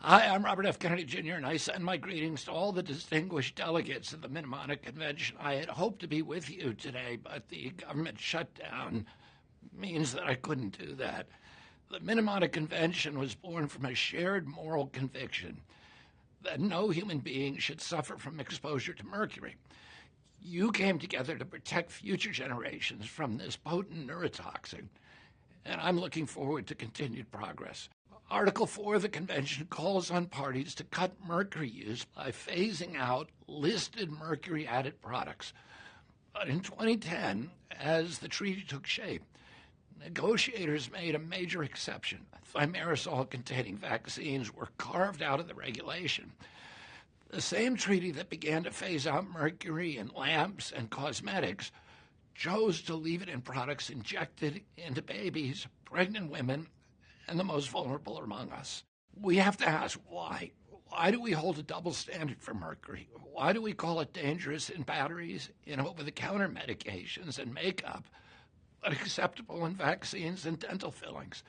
Hi, I'm Robert F. Kennedy Jr., and I send my greetings to all the distinguished delegates of the Minamata Convention. I had hoped to be with you today, but the government shutdown means that I couldn't do that. The Minamata Convention was born from a shared moral conviction that no human being should suffer from exposure to mercury. You came together to protect future generations from this potent neurotoxin, and I'm looking forward to continued progress. Article 4 of the convention calls on parties to cut mercury use by phasing out listed mercury-added products. But in 2010, as the treaty took shape, negotiators made a major exception. Thimerosal-containing vaccines were carved out of the regulation. The same treaty that began to phase out mercury in lamps and cosmetics chose to leave it in products injected into babies, pregnant women, and the most vulnerable among us. We have to ask why. Why do we hold a double standard for mercury? Why do we call it dangerous in batteries, in over-the-counter medications and makeup, but acceptable in vaccines and dental fillings?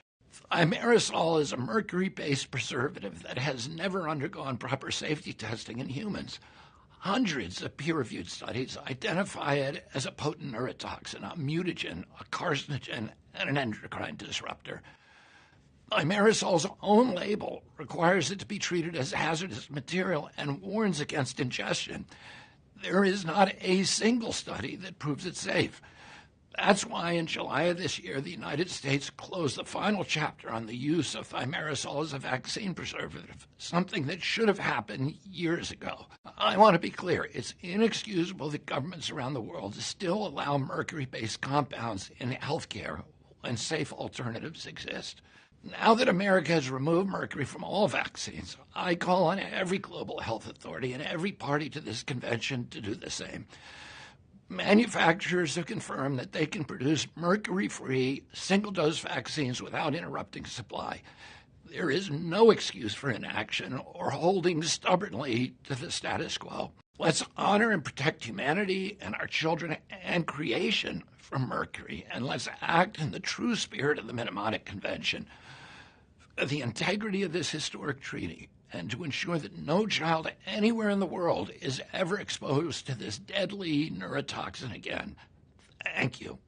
Thimerosal is a mercury-based preservative that has never undergone proper safety testing in humans. Hundreds of peer-reviewed studies identify it as a potent neurotoxin, a mutagen, a carcinogen, and an endocrine disruptor. Thimerosal's own label requires it to be treated as hazardous material and warns against ingestion. There is not a single study that proves it safe. That's why in July of this year, the United States closed the final chapter on the use of thimerosal as a vaccine preservative, something that should have happened years ago. I want to be clear. It's inexcusable that governments around the world still allow mercury-based compounds in healthcare when safe alternatives exist. Now that America has removed mercury from all vaccines, I call on every global health authority and every party to this convention to do the same. Manufacturers have confirmed that they can produce mercury-free, single-dose vaccines without interrupting supply. There is no excuse for inaction or holding stubbornly to the status quo. Let's honor and protect humanity and our children and creation from mercury, and let's act in the true spirit of the Minamata Convention, the integrity of this historic treaty, and to ensure that no child anywhere in the world is ever exposed to this deadly neurotoxin again. Thank you.